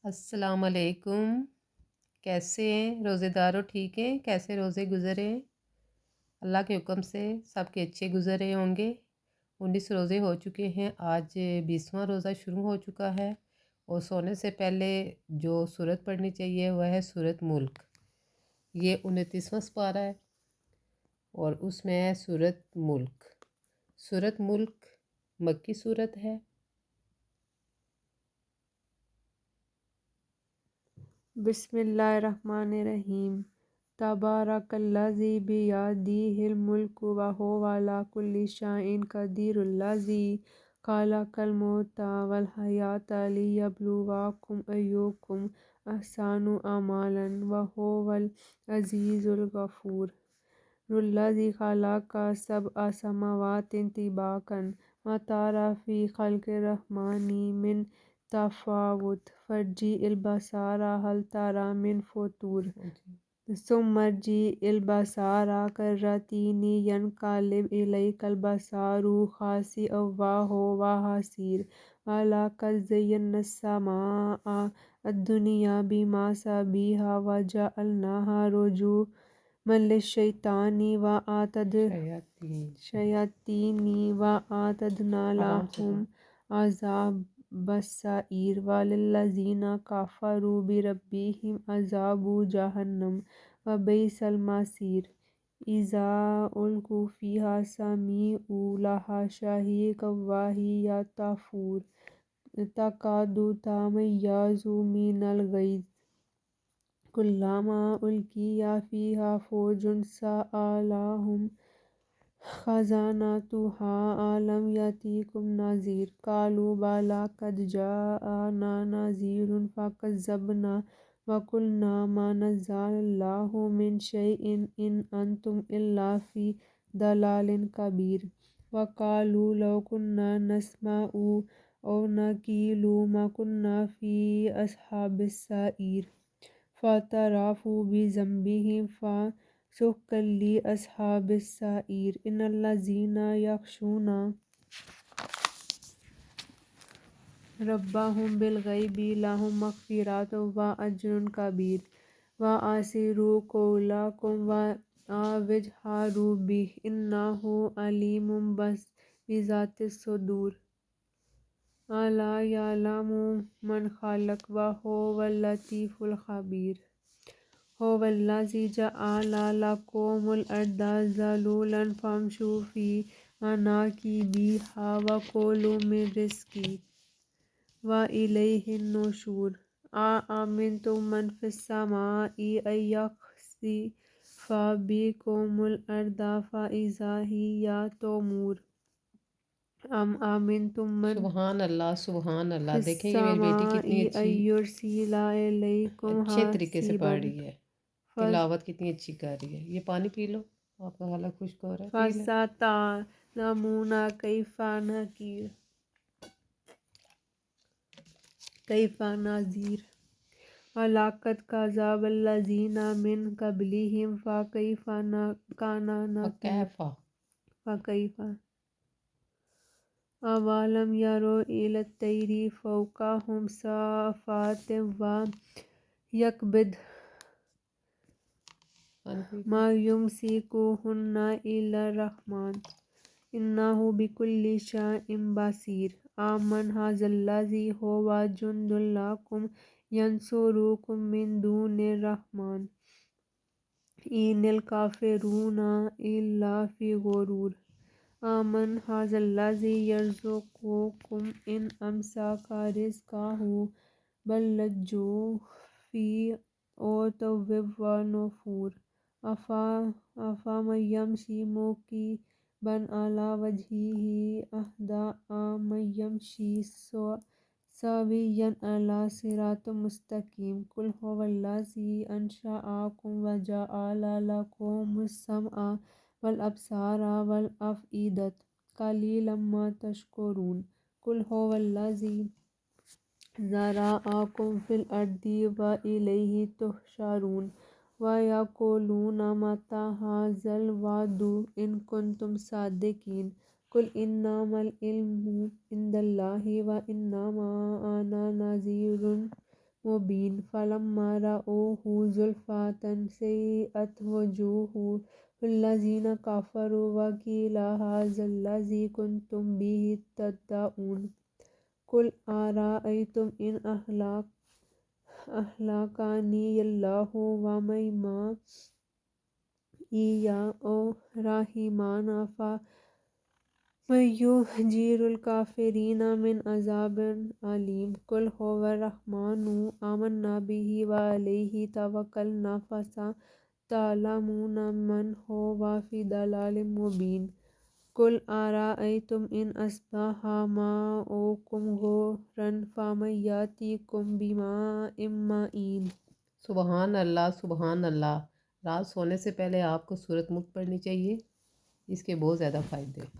السلام علیکم۔ کیسے ہیں روزے داروں؟ ٹھیک ہیں؟ کیسے روزے گزرے؟ اللہ کے حکم سے سب کے اچھے گزرے ہوں گے۔ 19 روزے ہو چکے ہیں، آج 20واں روزہ شروع ہو چکا ہے، اور سونے سے پہلے جو سورت پڑھنی چاہیے وہ ہے سورت ملک۔ یہ 29واں سپارہ ہے اور اس میں ہے سورت ملک۔ سورت ملک مکی سورت ہے۔ بسم اللہ الرحمن الرحیم۔ تبارک الذی بیدہ الملک وہو علی کل شیء قدیر، الذی خلق الموت والحیاۃ لیبلوکم ایکم احسن عملا وہو العزیز الغفور۔ الذی خلق سبع سماوات طباقا ما تری فی خلق الرحمن من تفاوت فارجع البصر هل تری من فطور ثم ارجع البصر کرتین ینقلب الیک البصر خاسئا وهو حسیر ولقد زینا السماء الدنیا بمصابیح وجعلناها رجوما للشیطان وأعتدنا لهم عذاب السعیر وللذین کفروا بربهم عذاب جہنم وبئس المصیر۔ اذا القوا فیہا سمعوا لہا شہیقا وہی تفور تکاد تمیز من الغیظ کلما القی فیہا فوج سألہم خزنتہا الم یأتکم نذیر قالوا بلی قد جاءنا نذیر فکذبنا وقلنا ما نزل اللہ من شیء ان انتم الا فی ضلال کبیر وقالوا لو کنا نسمع او نعقل ما کنا فی اصحاب السعیر فاعترفوا بذنبہم فسحقا لأصحاب السعیر۔ ان الذین یخشون ربهم بالغیب لهم مغفرۃ واجر کبیر۔ واسروا قولکم او اجہروا بہ انہ علیم بذات الصدور۔ الا یعلم من خلق وہو اللطیف الخبیر۔ هو الذی جعل لکم الارض ذلولا فامشوا فی مناکبہا وکلوا من رزقہ وإلیہ النشور۔ أأمنتم من فی السماء أن یخسف بکم الأرض فإذا ہی تمور ام امنتم من سبحان اللہ، سبحان اللہ۔ فی دیکھیں یہ میری بیٹی السماء کتنی أن اچھی یرسل علیکم اچھے طریقے سے پڑھ رہی ہے، تلاوت کتنی اچھی کر رہی ہے۔ یہ پانی پی لو، آپ کا گلا خشک ہو رہا ہے، پی لو۔ فستعلمون کیف نذیر۔ وَلَقَدْ كَذَّبَ الَّذِينَ مِن قَبْلِهِمْ فَكَيْفَ كَانَ نَكِيرِ۔ فَكَيْفَ أَوَلَمْ يَرَوْا إِلَى الطَّيْرِ فَوْقَهُمْ صَافَّاتٍ وَيَقْبِضْنَ مَا يُمْسِكُهُنَّ إِلَّا الرَّحْمَنُ إِنَّهُ بِكُلِّ شَيْءٍ بَصِيرٌ۔ أَمَّنْ هَذَا الَّذِي هُوَ جُنْدٌ لَكُمْ يَنْصُرُكُم مِّن دُونِ الرَّحْمَنِ إِنِ الْكَافِرُونَ إِلَّا فِي غُرُورٍ۔ أَمَّنْ هَذَا الَّذِي يَرْزُقُكُمْ إِنْ أَمْسَكَ رِزْقَهُ بَل لَجُّوا فِي عُتُوٍّ وَنُفُورٍ۔ أَفَمَن يَمْشِي مُكِبًّا عَلَى وَجْهِهِ أَهْدَىٰ أَمَّن يَمْشِي سَوِيًّا عَلَى صِرَاطٍ مُّسْتَقِيمٍ۔ قُلْ هُوَ الَّذِي أَنشَأَكُمْ وَجَعَلَ لَكُمُ السَّمْعَ وَالْأَبْصَارَ وَالْأَفْئِدَةَ قَلِيلًا مَا تَشْكُرُونَ۔ قُلْ هُوَ الَّذِي ذَرَأَكُمْ فِي الْأَرْضِ وَإِلَيْهِ تُحْشَرُونَ۔ وَيَقُولُونَ مَتَىٰ هَٰذَا الْوَعْدُ إِن كُنتُمْ صَادِقِينَ۔ قُلْ إِنَّمَا الْعِلْمُ عِندَ اللَّهِ وَإِنَّمَا أَنَا مبین فلما رأوه زلفة سیئت وجوه الذین کفروا وقیل ھذا الذی کنتم به تدعون قل ارأیتم ان اہلکنی اللہ ومن معی او رحمنا فمن یجیر الکافرین من عذاب علیم قل ھو الرحمن آمنا بہ وعلیہ توکلنا فستعلمون من ھو فی ضلال مبین قل ارأیتم ان اصبح ماؤکم غورا فمن یأتیکم بماء معین۔ سبحان اللہ سبحان اللہ۔ رات سونے سے پہلے آپ کو سورۃ ملک پڑھنی چاہیے، اس کے بہت زیادہ فائدے۔